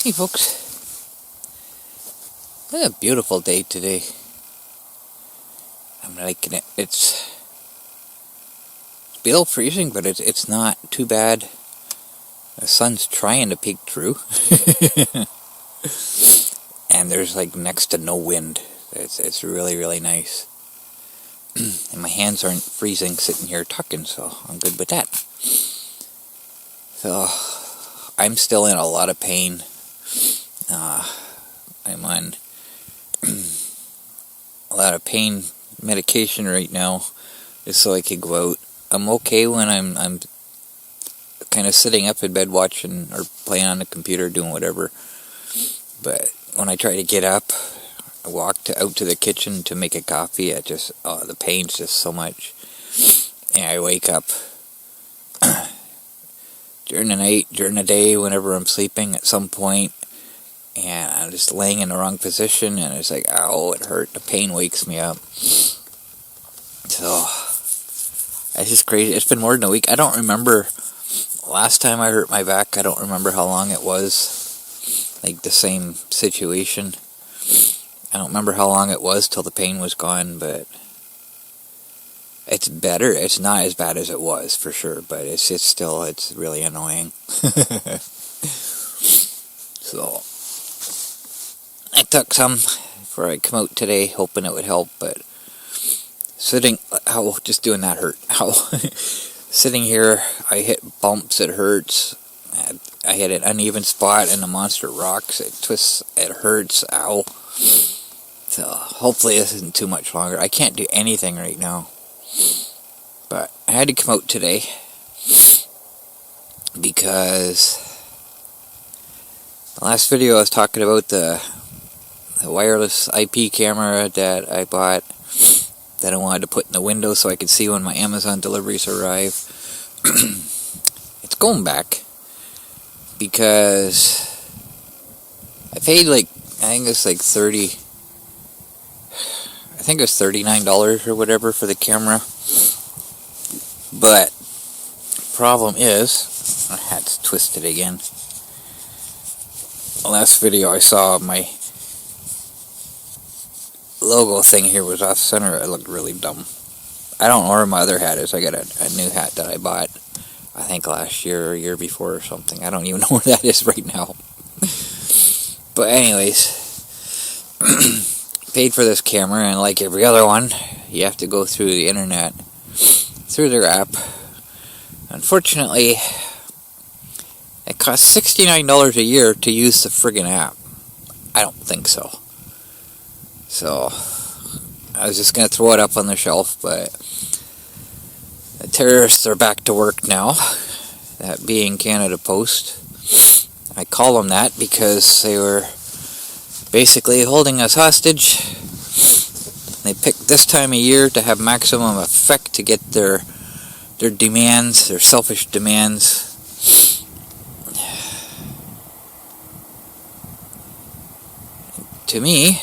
Hey folks, it's a beautiful day today. I'm liking it. It's below freezing, but it's not too bad. The sun's trying to peek through. And there's like next to no wind. It's really, really nice. And my hands aren't freezing sitting here talking, so I'm good with that. So, I'm still in a lot of pain. I'm on a lot of pain medication right now, just so I can go out. I'm okay when I'm kind of sitting up in bed watching or playing on the computer, doing whatever. But when I try to get up, I walk out to the kitchen to make a coffee. The pain's just so much. And I wake up during the night, during the day, whenever I'm sleeping at some point, and I'm just laying in the wrong position, and it's like, ow, it hurt. The pain wakes me up. So, it's just crazy. It's been more than a week. I don't remember last time I hurt my back. I don't remember how long it was. Like the same situation. I don't remember how long it was till the pain was gone, but it's better. It's not as bad as it was, for sure, but it's really annoying. So, I took some before I come out today, hoping it would help, but just doing that hurt. Sitting here, I hit bumps, it hurts. I hit an uneven spot in the monster rocks, it twists, it hurts, ow. So, hopefully this isn't too much longer. I can't do anything right now. But I had to come out today because the last video I was talking about the wireless IP camera that I bought that I wanted to put in the window so I could see when my Amazon deliveries arrive. It's going back because I paid I think it's $39 or whatever for the camera. But problem is, my hat's twisted again. The last video I saw, my logo thing here was off center. It looked really dumb. I don't know where my other hat is. I got a new hat that I bought, I think last year or year before or something. I don't even know where that is right now. But anyways, paid for this camera, and like every other one, you have to go through the internet, through their app. Unfortunately, it costs $69 a year to use the friggin' app. I don't think so. So, I was just going to throw it up on the shelf, but the terrorists are back to work now, that being Canada Post. I call them that because they were basically holding us hostage. They picked this time of year to have maximum effect to get their demands, their selfish demands. To me,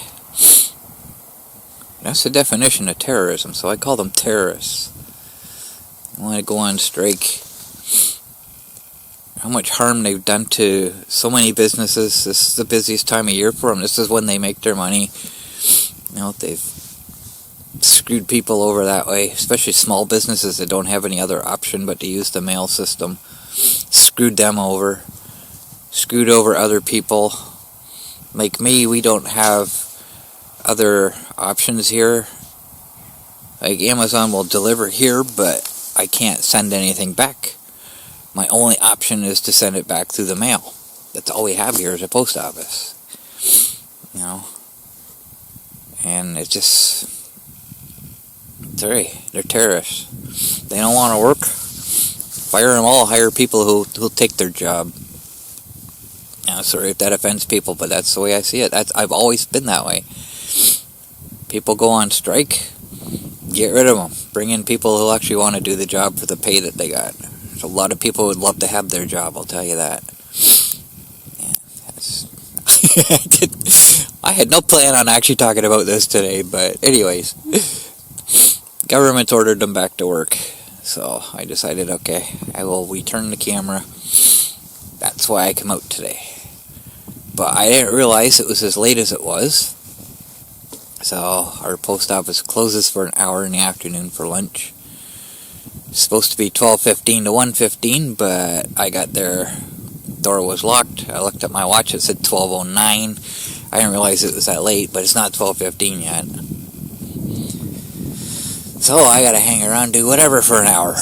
that's the definition of terrorism, so I call them terrorists. I want to go on strike. How much harm they've done to so many businesses. This is the busiest time of year for them. This is when they make their money. They've screwed people over that way, especially small businesses that don't have any other option but to use the mail system. Screwed them over. Screwed over other people. Like me, we don't have other options here. Like Amazon will deliver here, but I can't send anything back. My only option is to send it back through the mail. That's all we have here is a post office. And it's just, they're terrorists. They don't want to work. Fire them all, hire people who'll take their job. Sorry if that offends people, but that's the way I see it. I've always been that way. People go on strike, get rid of them. Bring in people who actually want to do the job for the pay that they got. There's a lot of people who would love to have their job, I'll tell you that. I had no plan on actually talking about this today, but anyways. Government ordered them back to work. So I decided, okay, I will return the camera. That's why I come out today. But I didn't realize it was as late as it was. So our post office closes for an hour in the afternoon for lunch. It's supposed to be 12:15 to 1:15, but I got there, door was locked. I looked at my watch, it said 12:09. I didn't realize it was that late, but it's not 12:15 yet. So I gotta hang around and do whatever for an hour.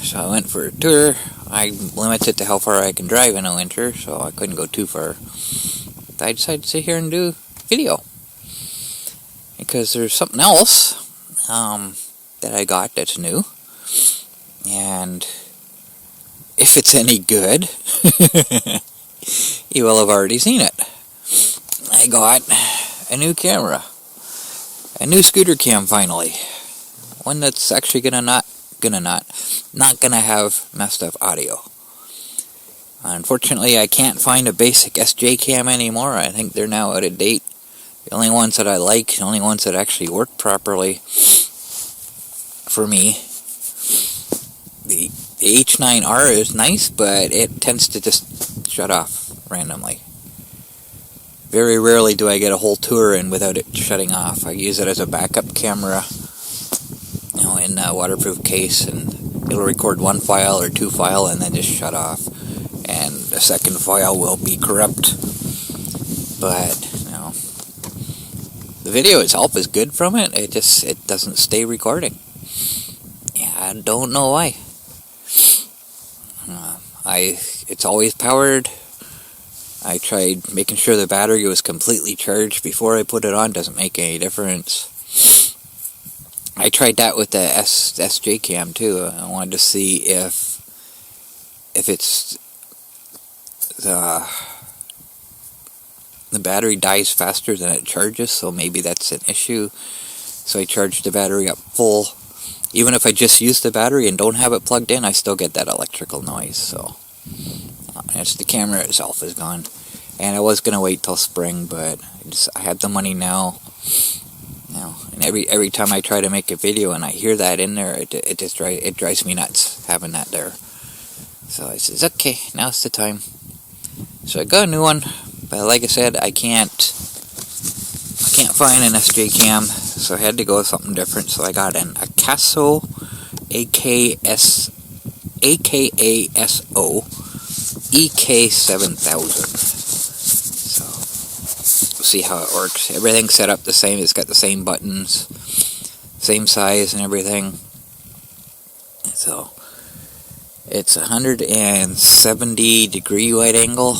So I went for a tour. I'm limited to how far I can drive in the winter, so I couldn't go too far. But I decided to sit here and do video. Because there's something else that I got that's new. And if it's any good, you will have already seen it. I got a new camera. A new ScooterCam finally. One that's actually not gonna have messed up audio. Unfortunately, I can't find a basic SJ cam anymore. I think they're now out of date. The only ones that I like, the only ones that actually work properly for me, the H9R is nice, but it tends to just shut off randomly. Very rarely do I get a whole tour in without it shutting off. I use it as a backup camera, in a waterproof case, and it'll record one file or two file and then just shut off. And the second file will be corrupt. But, the video itself is good from it. It doesn't stay recording. Yeah, I don't know why. It's always powered. I tried making sure the battery was completely charged before I put it on. Doesn't make any difference. I tried that with the SJ cam too. I wanted to see if it's the battery dies faster than it charges, so maybe that's an issue. So I charged the battery up full. Even if I just use the battery and don't have it plugged in, I still get that electrical noise. So it's the camera itself is gone. And I was gonna wait till spring, but I have the money now. And every time I try to make a video and I hear that in there, it drives me nuts having that there. So I says, okay, now's the time. So I got a new one, but like I said, I can't find an SJ cam, so I had to go with something different. So I got an Akaso, AKASO EK7000. So we'll see how it works. Everything's set up the same. It's got the same buttons, same size and everything. So it's 170 degree wide angle.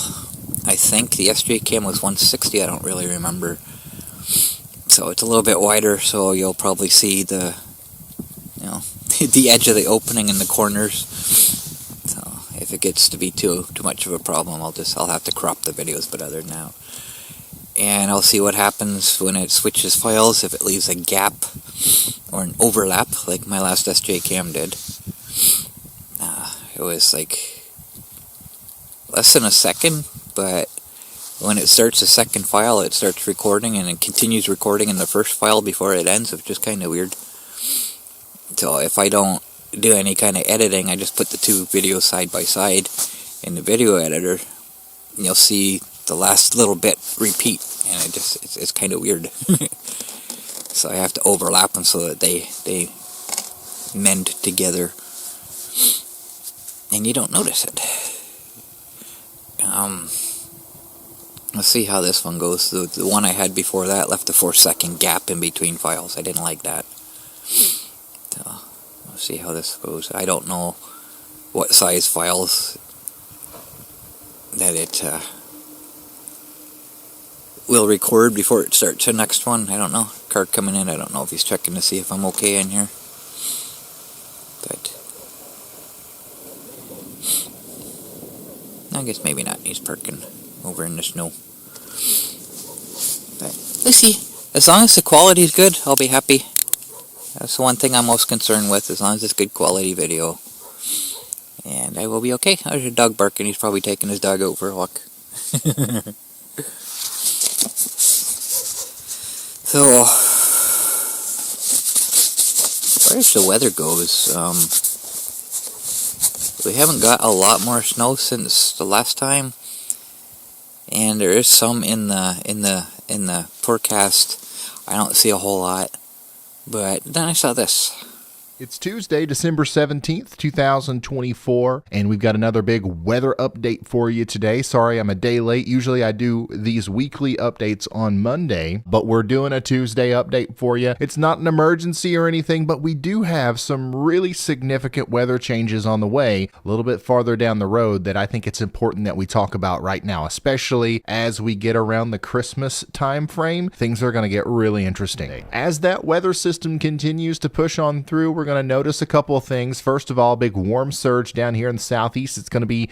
I think the SJ cam was 160. I don't really remember. So it's a little bit wider, so you'll probably see the the edge of the opening in the corners. So if it gets to be too much of a problem, I'll have to crop the videos, but other than that. And I'll see what happens when it switches files, if it leaves a gap or an overlap like my last SJ cam did. It was like less than a second, but when it starts the second file, it starts recording and it continues recording in the first file before it ends, which is kind of weird. So if I don't do any kind of editing, I just put the two videos side by side in the video editor, and you'll see the last little bit repeat, and it's kind of weird. So I have to overlap them so that they mend together, and you don't notice it. Let's see how this one goes. The one I had before that left a 4-second gap in between files. I didn't like that. So, we'll see how this goes. I don't know what size files that it will record before it starts the next one. I don't know. Card coming in. I don't know if he's checking to see if I'm okay in here. But I guess maybe not. He's parking over in the snow. But let's see. As long as the quality is good, I'll be happy. That's the one thing I'm most concerned with, as long as it's good quality video. And I will be okay. There's a dog barking. He's probably taking his dog out for a walk. So, as far as the weather goes, we haven't got a lot more snow since the last time. and there is some in the forecast. I don't see a whole lot, but then I saw this. It's Tuesday, December 17th, 2024, and we've got another big weather update for you today. Sorry, I'm a day late. Usually I do these weekly updates on Monday, but we're doing a Tuesday update for you. It's not an emergency or anything, but we do have some really significant weather changes on the way a little bit farther down the road that I think it's important that we talk about right now, especially as we get around the Christmas time frame. Things are going to get really interesting. As that weather system continues to push on through, we're going to notice a couple of things. First of all, big warm surge down here in the southeast. It's going to be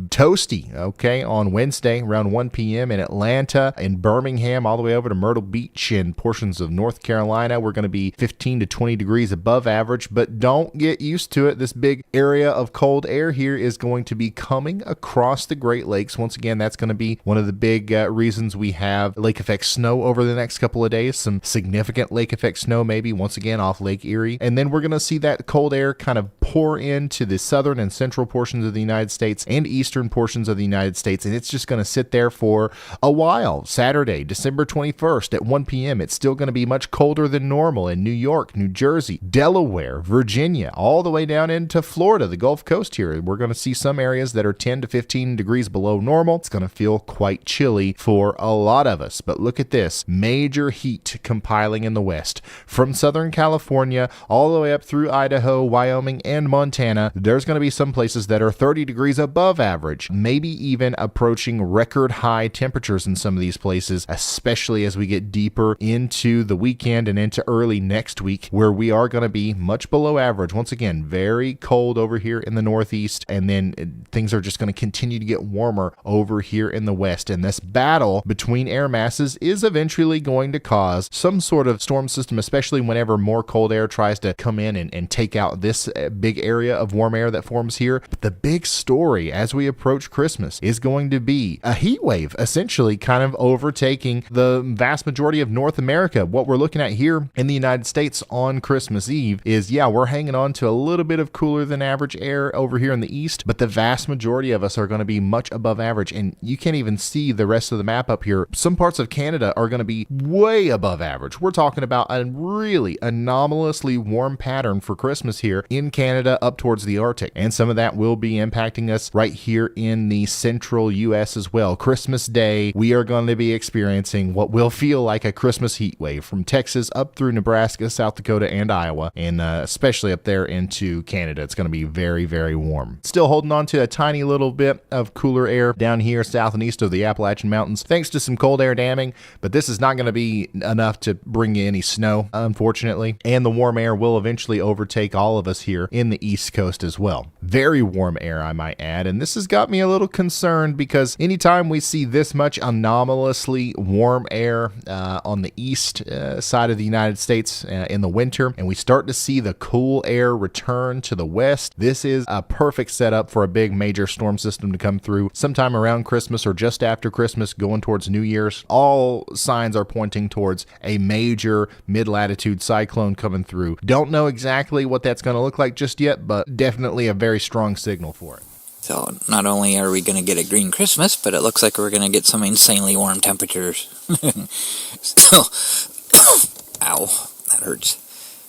toasty, okay, on Wednesday around 1 p.m. in Atlanta, in Birmingham, all the way over to Myrtle Beach and portions of North Carolina. We're going to be 15 to 20 degrees above average, but don't get used to it. This big area of cold air here is going to be coming across the Great Lakes. Once again, that's going to be one of the big reasons we have lake effect snow over the next couple of days. Some significant lake effect snow maybe once again off Lake Erie. And then we're going to see that cold air kind of pour into the southern and central portions of the United States and eastern portions of the United States, and it's just going to sit there for a while. Saturday, December 21st at 1 p.m., it's still going to be much colder than normal in New York, New Jersey, Delaware, Virginia, all the way down into Florida, the Gulf Coast here. We're going to see some areas that are 10 to 15 degrees below normal. It's going to feel quite chilly for a lot of us, but look at this. Major heat compiling in the west. From Southern California all the way up through Idaho, Wyoming, and Montana, there's going to be some places that are 30 degrees above average, maybe even approaching record high temperatures in some of these places, especially as we get deeper into the weekend and into early next week, where we are going to be much below average. Once again, very cold over here in the northeast, and then things are just going to continue to get warmer over here in the west. And this battle between air masses is eventually going to cause some sort of storm system, especially whenever more cold air tries to come in and take out this big area of warm air that forms here. But the big story as we approach Christmas is going to be a heat wave, essentially kind of overtaking the vast majority of North America. What we're looking at here in the United States on Christmas Eve is, yeah, we're hanging on to a little bit of cooler than average air over here in the east, but the vast majority of us are going to be much above average, and you can't even see the rest of the map up here. Some parts of Canada are going to be way above average. We're talking about a really anomalously warm pattern for Christmas here in Canada up towards the Arctic, and some of that will be impacting us right here in the central U.S. as well. Christmas Day, we are going to be experiencing what will feel like a Christmas heat wave from Texas up through Nebraska, South Dakota, and Iowa, and especially up there into Canada. It's going to be very, very warm. Still holding on to a tiny little bit of cooler air down here south and east of the Appalachian Mountains, thanks to some cold air damming, but this is not going to be enough to bring you any snow, unfortunately, and the warm air will eventually overtake all of us here in the East Coast as well. Very warm air, I might add, and this has got me a little concerned because anytime we see this much anomalously warm air on the east side of the United States in the winter, and we start to see the cool air return to the west, this is a perfect setup for a big major storm system to come through sometime around Christmas or just after Christmas, going towards New Year's. All signs are pointing towards a major mid-latitude cyclone coming through. Don't know exactly what that's going to look like just yet, but definitely a very strong signal for it. So not only are we going to get a green Christmas, but it looks like we're going to get some insanely warm temperatures. So, ow, that hurts.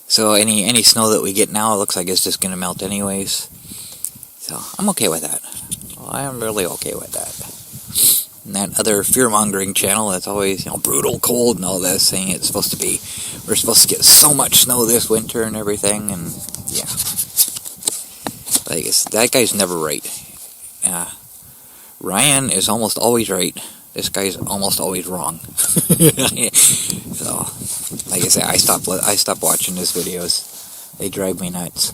So any snow that we get now, it looks like it's just going to melt anyways. So I'm okay with that. Well, I'm really okay with that. And that other fear-mongering channel that's always, brutal cold and all this, saying we're supposed to get so much snow this winter and everything, and yeah. But I guess that guy's never right. Ryan is almost always right. This guy's almost always wrong. So, like I said, I stopped watching his videos. They drive me nuts.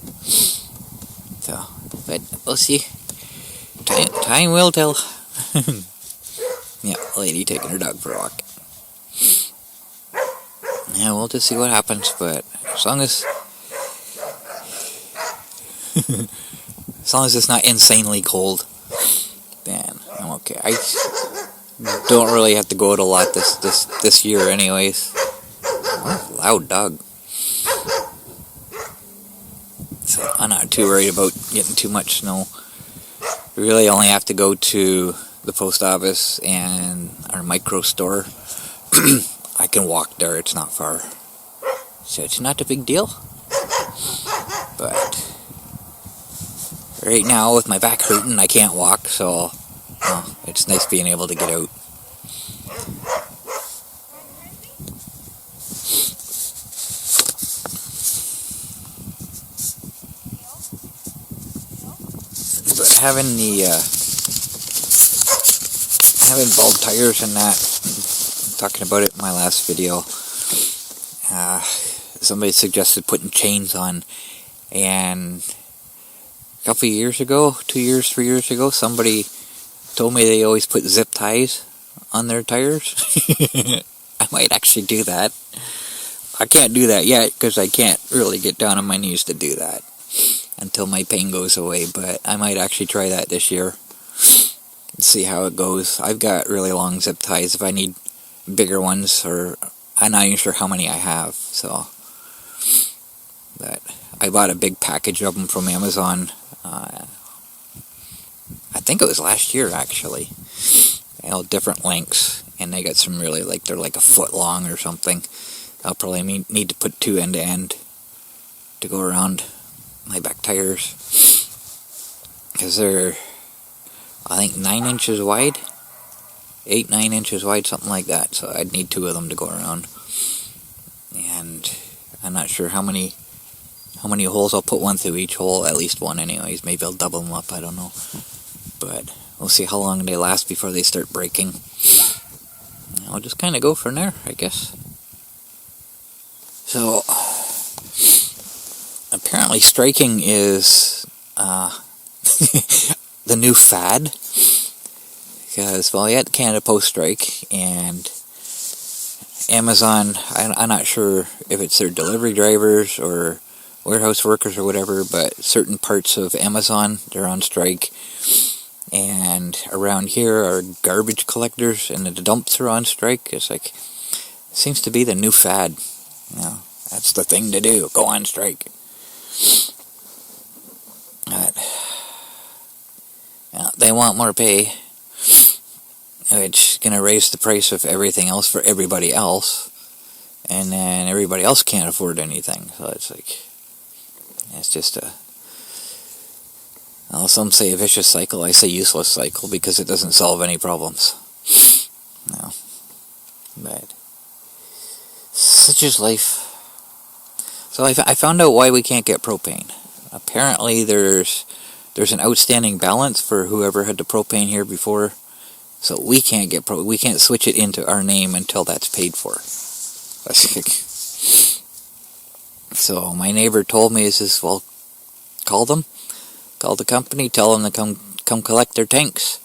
So, but we'll see. Time will tell. Yeah, lady taking her dog for a walk. Yeah, we'll just see what happens, but as long as it's not insanely cold, then I'm okay. I don't really have to go out a lot this year anyways. What a loud dog. I'm not too worried about getting too much snow. We really only have to go to the post office and our micro store. I can walk there, it's not far. So it's not a big deal. But right now, with my back hurting, I can't walk, so it's nice being able to get out. But having bald tires and that, talking about it in my last video, somebody suggested putting chains on, and a couple of years ago, 2 years, 3 years ago, somebody told me they always put zip ties on their tires. I might actually do that. I can't do that yet because I can't really get down on my knees to do that until my pain goes away, but I might actually try that this year and see how it goes. I've got really long zip ties if I need bigger ones, or I'm not even sure how many I have, so. But I bought a big package of them from Amazon. I think it was last year, actually. All different lengths, and they got some really, they're like a foot long or something. I'll probably need to put 2 end to end to go around my back tires, because they're, I think, 9 inches wide, 8-9 inches wide, something like that. So I'd need 2 of them to go around, and I'm not sure how many holes. I'll put one through each hole, at least one anyways. Maybe I'll double them up, I don't know, but we'll see how long they last before they start breaking. I'll just kind of go from there, I guess. So apparently striking is the new fad, because, well, you had the Canada Post strike, and Amazon, I'm not sure if it's their delivery drivers or warehouse workers or whatever, but certain parts of Amazon, they're on strike, and around here are garbage collectors, and the dumps are on strike. It's like, it seems to be the new fad. That's the thing to do, go on strike. They want more pay, which is going to raise the price of everything else for everybody else, and then everybody else can't afford anything. So it's like, it's just some say a vicious cycle. I say useless cycle because it doesn't solve any problems. No, but such is life. So I found out why we can't get propane. Apparently there's an outstanding balance for whoever had the propane here before, so we can't get we can't switch it into our name until that's paid for. So my neighbor told me, he says, well, call the company, tell them to come collect their tanks,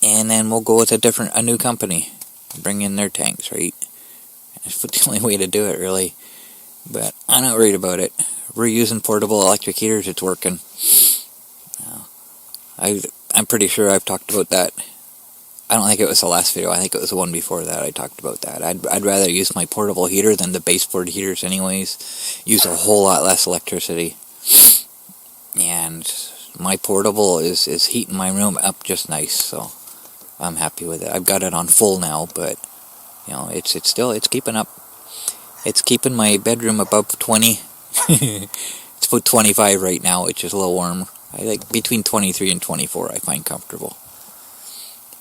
and then we'll go with a new company, bring in their tanks, right? That's the only way to do it, really. But I'm not worried about it. We're using portable electric heaters. It's working. I'm pretty sure I've talked about that. I don't think it was the last video. I think it was the one before that I talked about that. I'd rather use my portable heater than the baseboard heaters anyways. Use a whole lot less electricity. And my portable is heating my room up just nice, so I'm happy with it. I've got it on full now, but it's keeping up. It's keeping my bedroom above 20. It's about 25 right now, which is a little warm. I like between 23 and 24 I find comfortable.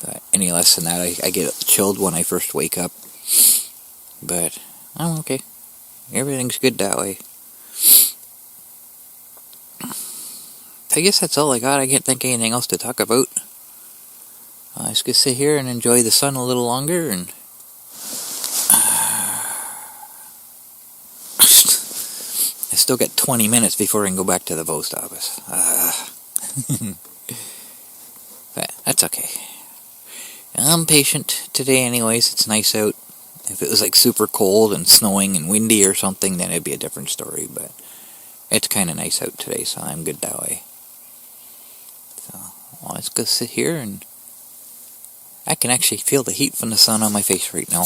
But any less than that, I get chilled when I first wake up. But I'm okay. Everything's good that way. I guess that's all I got. I can't think of anything else to talk about. I just gonna sit here and enjoy the sun a little longer, and I still got 20 minutes before I can go back to the post office. But that's okay. I'm patient today anyways. It's nice out. If it was like super cold and snowing and windy or something, then it'd be a different story. But it's kind of nice out today, so I'm good that way. So, well, let's go sit here, and I can actually feel the heat from the sun on my face right now.